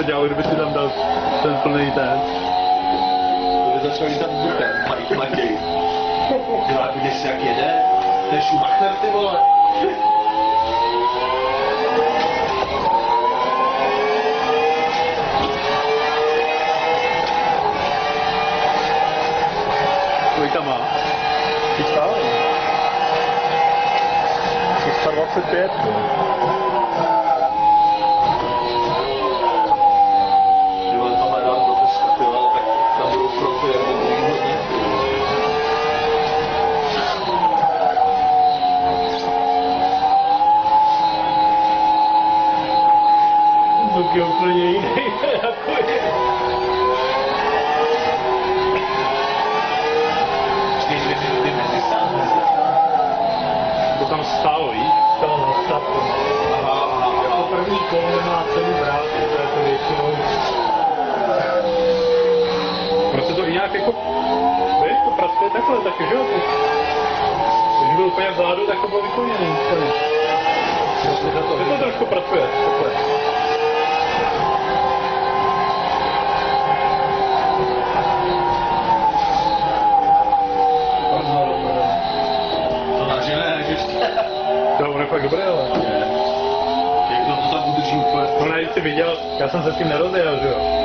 se dělalo, kdyby si tam dal ten plný ten. To by začal jít tam butem, Matěj. Dělá, vidíš si, jak jede? To je Schumacher, ty vole. Kolik tam má? 325. Kdyby to hledal do teska, ty vole, tak tam budou fronty jak do druhý hodně. Zvuk je úplně jiný, jako je. To tam stálo, víš? To na stavku. Jako první kolo nemá celý brát, to je to většinou. Prostě to i nějak jako, víš, to pracuje takhle taky, že jo? Když byl úplně vzadu, tak to bylo vyplněný úplně. To trošku pracuje, takhle. To takže ne, ještě. To on je fakt dobré, ale. Jak to tam udrží úplně. No ne, jsi viděl, já jsem se s tím nerozjel, že jo?